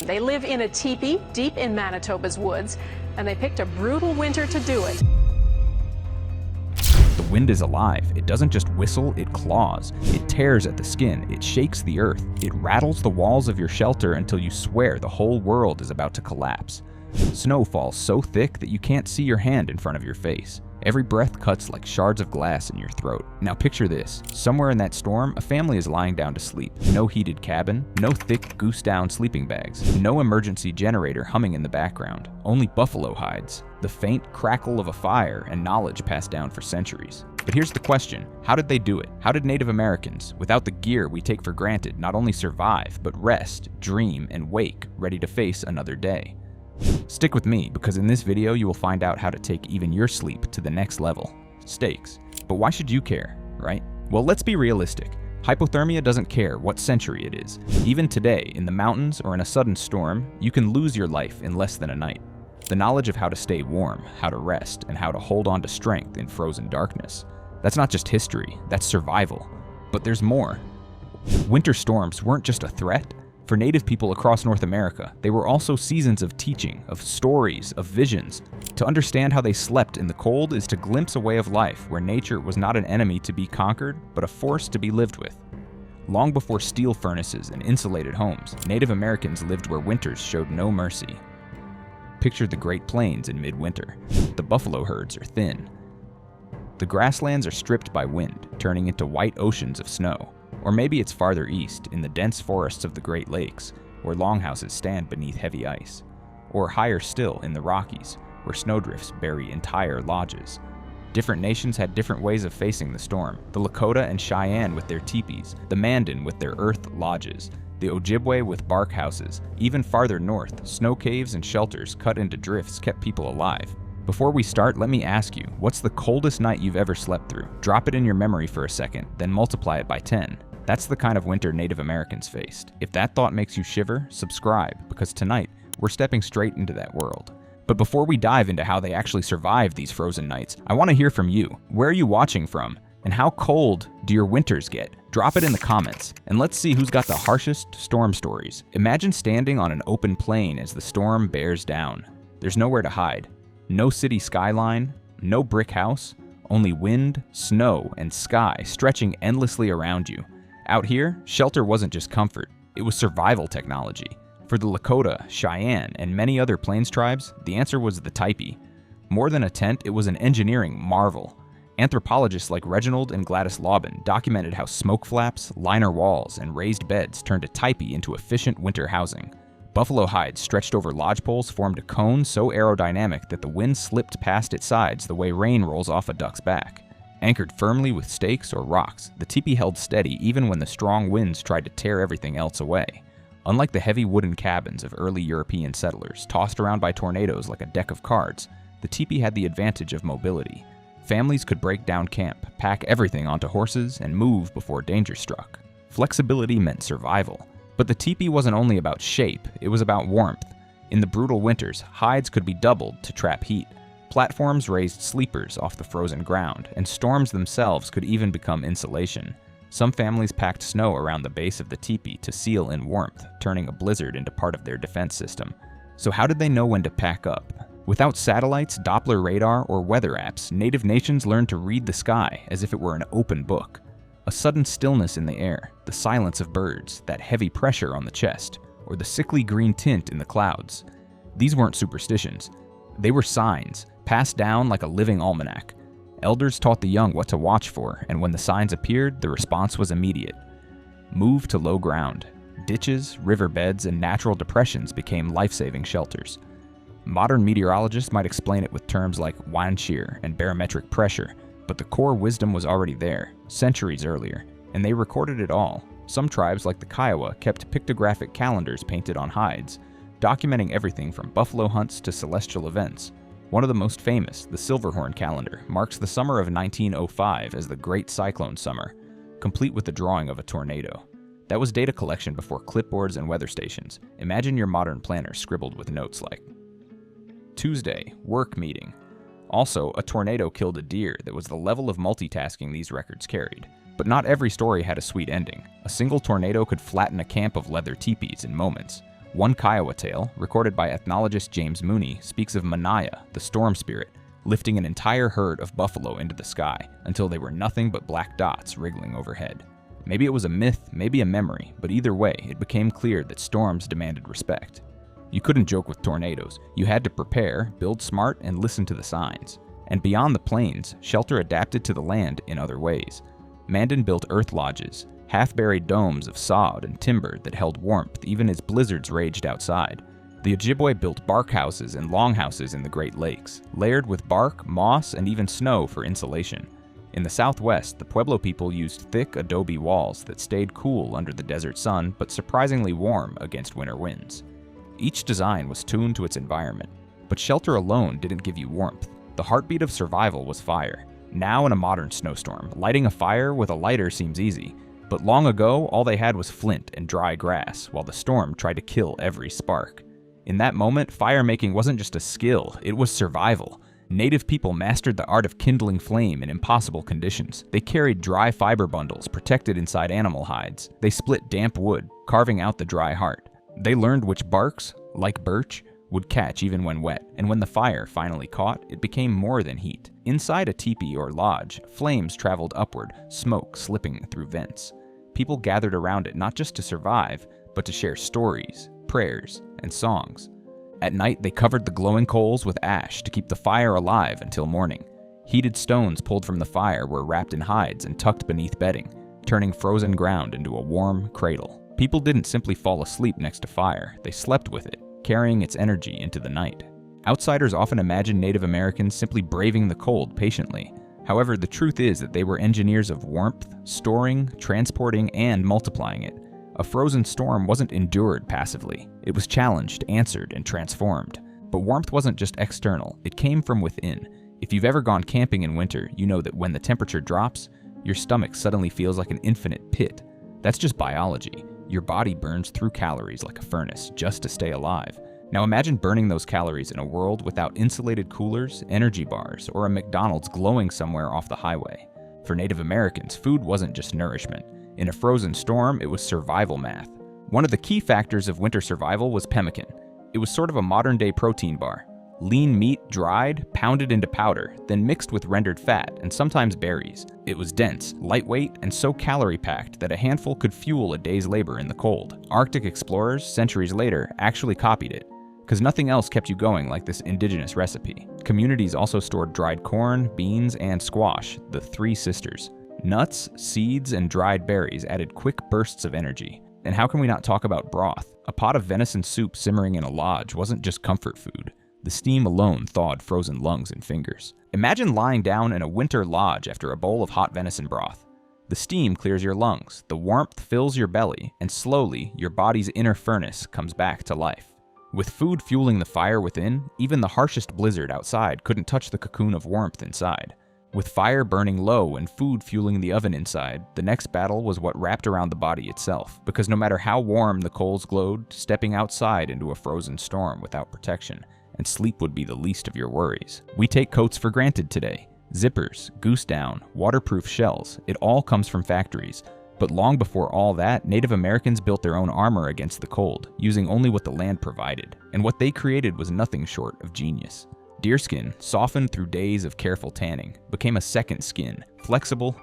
They live in a tepee deep in Manitoba's woods, and they picked a brutal winter to do it. The wind is alive. It doesn't just whistle, it claws. It tears at the skin. It shakes the earth. It rattles the walls of your shelter until you swear the whole world is about to collapse. Snow falls so thick that you can't see your hand in front of your face. Every breath cuts like shards of glass in your throat. Now picture this. Somewhere in that storm, a family is lying down to sleep. No heated cabin, no thick goose-down sleeping bags, no emergency generator humming in the background, only buffalo hides, the faint crackle of a fire, and knowledge passed down for centuries. But here's the question. How did they do it? How did Native Americans, without the gear we take for granted, not only survive, but rest, dream, and wake, ready to face another day? Stick with me, because in this video you will find out how to take even your sleep to the next level. Stakes. But why should you care, right? Well, let's be realistic. Hypothermia doesn't care what century it is. Even today, in the mountains or in a sudden storm, you can lose your life in less than a night. The knowledge of how to stay warm, how to rest, and how to hold on to strength in frozen darkness. That's not just history, that's survival. But there's more. Winter storms weren't just a threat. For Native people across North America, they were also seasons of teaching, of stories, of visions. To understand how they slept in the cold is to glimpse a way of life where nature was not an enemy to be conquered, but a force to be lived with. Long before steel furnaces and insulated homes, Native Americans lived where winters showed no mercy. Picture the Great Plains in midwinter. The buffalo herds are thin. The grasslands are stripped by wind, turning into white oceans of snow. Or maybe it's farther east, in the dense forests of the Great Lakes, where longhouses stand beneath heavy ice. Or higher still, in the Rockies, where snowdrifts bury entire lodges. Different nations had different ways of facing the storm. The Lakota and Cheyenne with their teepees, the Mandan with their earth lodges, the Ojibwe with bark houses. Even farther north, snow caves and shelters cut into drifts kept people alive. Before we start, let me ask you, what's the coldest night you've ever slept through? Drop it in your memory for a second, then multiply it by 10. That's the kind of winter Native Americans faced. If that thought makes you shiver, subscribe, because tonight, we're stepping straight into that world. But before we dive into how they actually survived these frozen nights, I want to hear from you. Where are you watching from? And how cold do your winters get? Drop it in the comments, and let's see who's got the harshest storm stories. Imagine standing on an open plain as the storm bears down. There's nowhere to hide. No city skyline, no brick house, only wind, snow, and sky stretching endlessly around you. Out here, shelter wasn't just comfort, it was survival technology. For the Lakota, Cheyenne, and many other plains tribes, the answer was the tepee. More than a tent, it was an engineering marvel. Anthropologists like Reginald and Gladys Laubin documented how smoke flaps, liner walls, and raised beds turned a tepee into efficient winter housing. Buffalo hides stretched over lodgepoles formed a cone so aerodynamic that the wind slipped past its sides the way rain rolls off a duck's back. Anchored firmly with stakes or rocks, the tepee held steady even when the strong winds tried to tear everything else away. Unlike the heavy wooden cabins of early European settlers, tossed around by tornadoes like a deck of cards, the tepee had the advantage of mobility. Families could break down camp, pack everything onto horses, and move before danger struck. Flexibility meant survival. But the tepee wasn't only about shape, it was about warmth. In the brutal winters, hides could be doubled to trap heat. Platforms raised sleepers off the frozen ground, and storms themselves could even become insulation. Some families packed snow around the base of the tepee to seal in warmth, turning a blizzard into part of their defense system. So how did they know when to pack up? Without satellites, Doppler radar, or weather apps, Native nations learned to read the sky as if it were an open book. A sudden stillness in the air, the silence of birds, that heavy pressure on the chest, or the sickly green tint in the clouds. These weren't superstitions. They were signs, passed down like a living almanac. Elders taught the young what to watch for, and when the signs appeared, the response was immediate. Move to low ground. Ditches, riverbeds, and natural depressions became life-saving shelters. Modern meteorologists might explain it with terms like wind shear and barometric pressure, but the core wisdom was already there, centuries earlier, and they recorded it all. Some tribes, like the Kiowa, kept pictographic calendars painted on hides, documenting everything from buffalo hunts to celestial events. One of the most famous, the Silverhorn calendar, marks the summer of 1905 as the Great Cyclone Summer, complete with the drawing of a tornado. That was data collection before clipboards and weather stations. Imagine your modern planner scribbled with notes like, Tuesday, work meeting. Also, a tornado killed a deer that was the level of multitasking these records carried. But not every story had a sweet ending. A single tornado could flatten a camp of leather teepees in moments. One Kiowa tale, recorded by ethnologist James Mooney, speaks of Manaya, the storm spirit, lifting an entire herd of buffalo into the sky until they were nothing but black dots wriggling overhead. Maybe it was a myth, maybe a memory, but either way, it became clear that storms demanded respect. You couldn't joke with tornadoes. You had to prepare, build smart, and listen to the signs. And beyond the plains, shelter adapted to the land in other ways. Mandan built earth lodges, half-buried domes of sod and timber that held warmth even as blizzards raged outside. The Ojibwe built bark houses and longhouses in the Great Lakes, layered with bark, moss, and even snow for insulation. In the Southwest, the Pueblo people used thick adobe walls that stayed cool under the desert sun but surprisingly warm against winter winds. Each design was tuned to its environment, but shelter alone didn't give you warmth. The heartbeat of survival was fire. Now in a modern snowstorm, lighting a fire with a lighter seems easy, but long ago all they had was flint and dry grass while the storm tried to kill every spark. In that moment, fire-making wasn't just a skill, it was survival. Native people mastered the art of kindling flame in impossible conditions. They carried dry fiber bundles protected inside animal hides. They split damp wood, carving out the dry heart. They learned which barks, like birch, would catch even when wet, and when the fire finally caught, it became more than heat. Inside a tepee or lodge, flames traveled upward, smoke slipping through vents. People gathered around it not just to survive, but to share stories, prayers, and songs. At night, they covered the glowing coals with ash to keep the fire alive until morning. Heated stones pulled from the fire were wrapped in hides and tucked beneath bedding, turning frozen ground into a warm cradle. People didn't simply fall asleep next to fire, they slept with it, carrying its energy into the night. Outsiders often imagine Native Americans simply braving the cold patiently. However, the truth is that they were engineers of warmth, storing, transporting, and multiplying it. A frozen storm wasn't endured passively. It was challenged, answered, and transformed. But warmth wasn't just external, it came from within. If you've ever gone camping in winter, you know that when the temperature drops, your stomach suddenly feels like an infinite pit. That's just biology. Your body burns through calories like a furnace just to stay alive. Now imagine burning those calories in a world without insulated coolers, energy bars, or a McDonald's glowing somewhere off the highway. For Native Americans, food wasn't just nourishment. In a frozen storm, it was survival math. One of the key factors of winter survival was pemmican. It was sort of a modern-day protein bar. Lean meat dried, pounded into powder, then mixed with rendered fat and sometimes berries. It was dense, lightweight, and so calorie-packed that a handful could fuel a day's labor in the cold. Arctic explorers, centuries later, actually copied it, because nothing else kept you going like this indigenous recipe. Communities also stored dried corn, beans, and squash, the three sisters. Nuts, seeds, and dried berries added quick bursts of energy. And how can we not talk about broth? A pot of venison soup simmering in a lodge wasn't just comfort food. The steam alone thawed frozen lungs and fingers. Imagine lying down in a winter lodge after a bowl of hot venison broth. The steam clears your lungs, the warmth fills your belly, and slowly, your body's inner furnace comes back to life. With food fueling the fire within, even the harshest blizzard outside couldn't touch the cocoon of warmth inside. With fire burning low and food fueling the oven inside, the next battle was what wrapped around the body itself, because no matter how warm the coals glowed, stepping outside into a frozen storm without protection, and sleep would be the least of your worries. We take coats for granted today. Zippers, goose-down, waterproof shells, it all comes from factories. But long before all that, Native Americans built their own armor against the cold, using only what the land provided. And what they created was nothing short of genius. Deerskin, softened through days of careful tanning, became a second skin, flexible,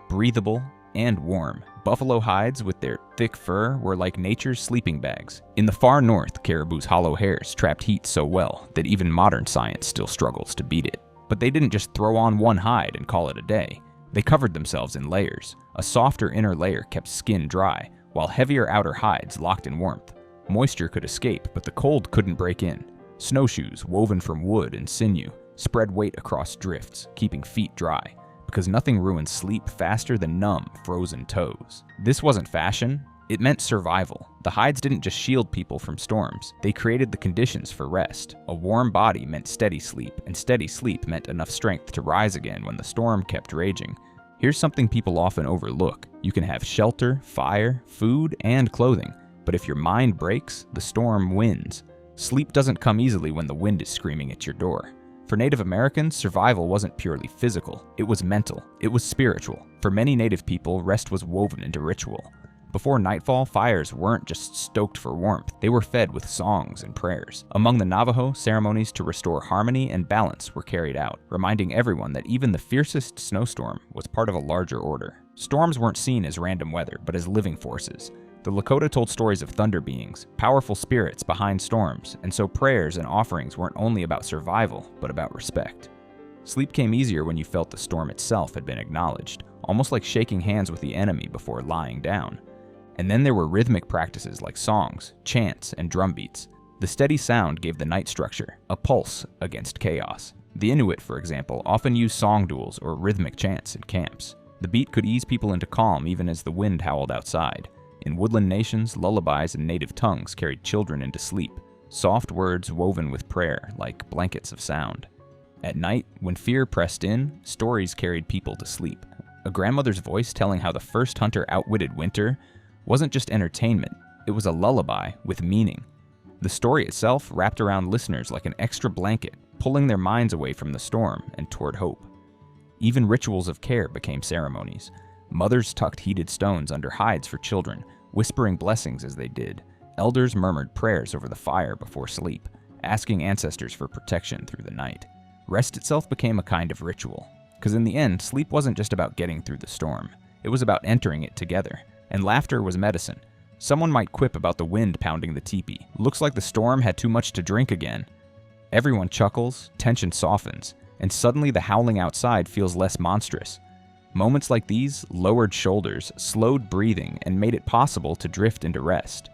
breathable, and warm. Buffalo hides with their thick fur were like nature's sleeping bags. In the far north, caribou's hollow hairs trapped heat so well that even modern science still struggles to beat it. But they didn't just throw on one hide and call it a day. They covered themselves in layers. A softer inner layer kept skin dry, while heavier outer hides locked in warmth. Moisture could escape, but the cold couldn't break in. Snowshoes, woven from wood and sinew, spread weight across drifts, keeping feet dry, because nothing ruins sleep faster than numb, frozen toes. This wasn't fashion, it meant survival. The hides didn't just shield people from storms, they created the conditions for rest. A warm body meant steady sleep, and steady sleep meant enough strength to rise again when the storm kept raging. Here's something people often overlook. You can have shelter, fire, food, and clothing, but if your mind breaks, the storm wins. Sleep doesn't come easily when the wind is screaming at your door. For Native Americans, survival wasn't purely physical, it was mental, it was spiritual. For many Native people, rest was woven into ritual. Before nightfall, fires weren't just stoked for warmth, they were fed with songs and prayers. Among the Navajo, ceremonies to restore harmony and balance were carried out, reminding everyone that even the fiercest snowstorm was part of a larger order. Storms weren't seen as random weather, but as living forces. The Lakota told stories of thunder beings, powerful spirits behind storms, and so prayers and offerings weren't only about survival, but about respect. Sleep came easier when you felt the storm itself had been acknowledged, almost like shaking hands with the enemy before lying down. And then there were rhythmic practices like songs, chants, and drum beats. The steady sound gave the night structure, a pulse against chaos. The Inuit, for example, often used song duels or rhythmic chants in camps. The beat could ease people into calm even as the wind howled outside. In woodland nations, lullabies and native tongues carried children into sleep, soft words woven with prayer like blankets of sound. At night, when fear pressed in, stories carried people to sleep. A grandmother's voice telling how the first hunter outwitted winter wasn't just entertainment, it was a lullaby with meaning. The story itself wrapped around listeners like an extra blanket, pulling their minds away from the storm and toward hope. Even rituals of care became ceremonies. Mothers tucked heated stones under hides for children, whispering blessings as they did. Elders murmured prayers over the fire before sleep, asking ancestors for protection through the night. Rest itself became a kind of ritual, because in the end, sleep wasn't just about getting through the storm. It was about entering it together. And laughter was medicine. Someone might quip about the wind pounding the tepee. Looks like the storm had too much to drink again. Everyone chuckles, tension softens, and suddenly the howling outside feels less monstrous. Moments like these lowered shoulders, slowed breathing, and made it possible to drift into rest.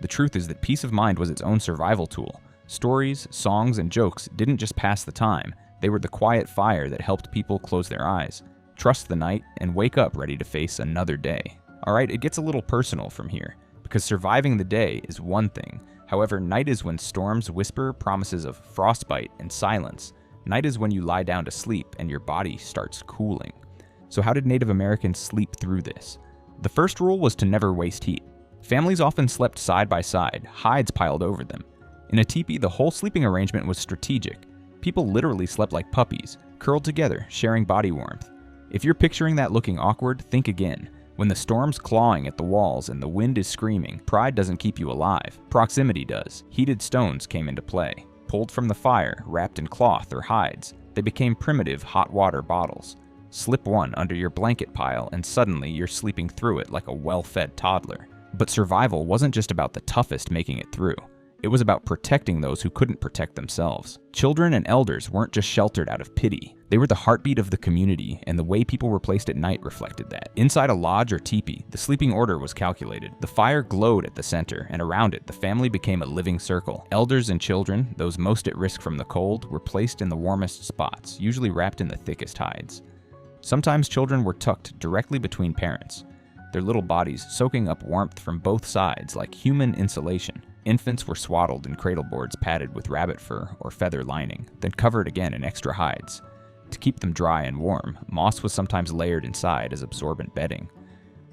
The truth is that peace of mind was its own survival tool. Stories, songs, and jokes didn't just pass the time, they were the quiet fire that helped people close their eyes, trust the night, and wake up ready to face another day. Alright, it gets a little personal from here, because surviving the day is one thing. However, night is when storms whisper promises of frostbite and silence. Night is when you lie down to sleep and your body starts cooling. So how did Native Americans sleep through this? The first rule was to never waste heat. Families often slept side by side, hides piled over them. In a teepee, the whole sleeping arrangement was strategic. People literally slept like puppies, curled together, sharing body warmth. If you're picturing that looking awkward, think again. When the storm's clawing at the walls and the wind is screaming, pride doesn't keep you alive. Proximity does. Heated stones came into play. Pulled from the fire, wrapped in cloth or hides, they became primitive hot water bottles. Slip one under your blanket pile and suddenly you're sleeping through it like a well-fed toddler. But survival wasn't just about the toughest making it through. It was about protecting those who couldn't protect themselves. Children and elders weren't just sheltered out of pity. They were the heartbeat of the community, and the way people were placed at night reflected that. Inside a lodge or teepee, the sleeping order was calculated. The fire glowed at the center, and around it, the family became a living circle. Elders and children, those most at risk from the cold, were placed in the warmest spots, usually wrapped in the thickest hides. Sometimes children were tucked directly between parents, their little bodies soaking up warmth from both sides like human insulation. Infants were swaddled in cradle boards padded with rabbit fur or feather lining, then covered again in extra hides. To keep them dry and warm, moss was sometimes layered inside as absorbent bedding.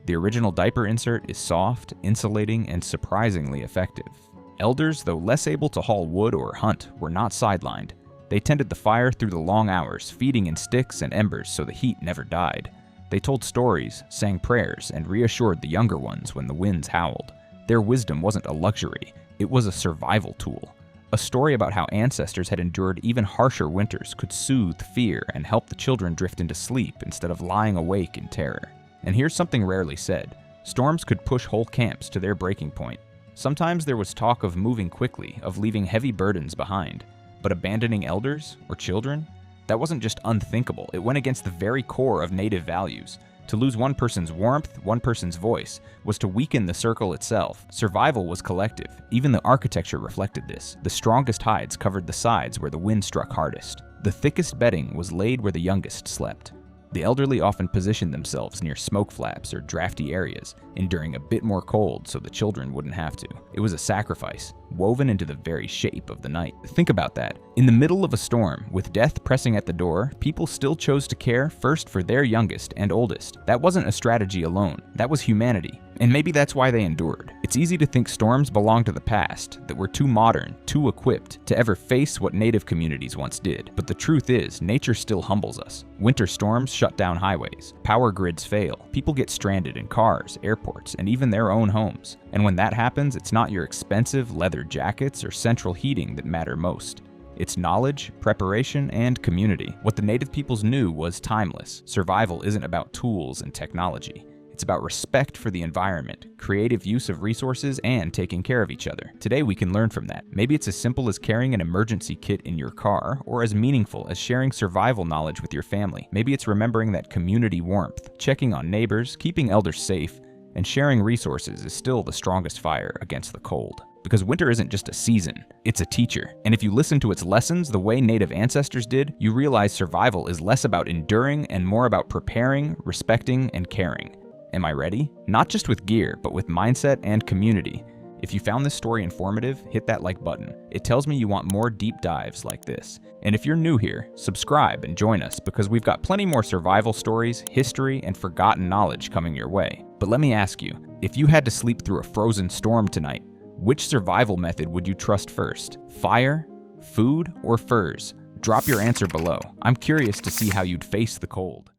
The original diaper insert is soft, insulating, and surprisingly effective. Elders, though less able to haul wood or hunt, were not sidelined. They tended the fire through the long hours, feeding in sticks and embers so the heat never died. They told stories, sang prayers, and reassured the younger ones when the winds howled. Their wisdom wasn't a luxury, it was a survival tool. A story about how ancestors had endured even harsher winters could soothe fear and help the children drift into sleep instead of lying awake in terror. And here's something rarely said. Storms could push whole camps to their breaking point. Sometimes there was talk of moving quickly, of leaving heavy burdens behind. But abandoning elders or children? That wasn't just unthinkable, it went against the very core of Native values. To lose one person's warmth, one person's voice, was to weaken the circle itself. Survival was collective. Even the architecture reflected this. The strongest hides covered the sides where the wind struck hardest. The thickest bedding was laid where the youngest slept. The elderly often positioned themselves near smoke flaps or drafty areas, enduring a bit more cold so the children wouldn't have to. It was a sacrifice, woven into the very shape of the night. Think about that. In the middle of a storm, with death pressing at the door, people still chose to care first for their youngest and oldest. That wasn't a strategy alone. That was humanity. And maybe that's why they endured. It's easy to think storms belong to the past, that we're too modern, too equipped to ever face what native communities once did. But the truth is, nature still humbles us. Winter storms shut down highways, power grids fail, people get stranded in cars, airports, and even their own homes. And when that happens, it's not your expensive leather jackets or central heating that matter most. It's knowledge, preparation, and community. What the native peoples knew was timeless. Survival isn't about tools and technology. It's about respect for the environment, creative use of resources, and taking care of each other. Today we can learn from that. Maybe it's as simple as carrying an emergency kit in your car, or as meaningful as sharing survival knowledge with your family. Maybe it's remembering that community warmth, checking on neighbors, keeping elders safe, and sharing resources is still the strongest fire against the cold. Because winter isn't just a season, it's a teacher. And if you listen to its lessons the way native ancestors did, you realize survival is less about enduring and more about preparing, respecting, and caring. Am I ready? Not just with gear, but with mindset and community. If you found this story informative, hit that like button. It tells me you want more deep dives like this. And if you're new here, subscribe and join us because we've got plenty more survival stories, history, and forgotten knowledge coming your way. But let me ask you, if you had to sleep through a frozen storm tonight, which survival method would you trust first? Fire, food, or furs? Drop your answer below. I'm curious to see how you'd face the cold.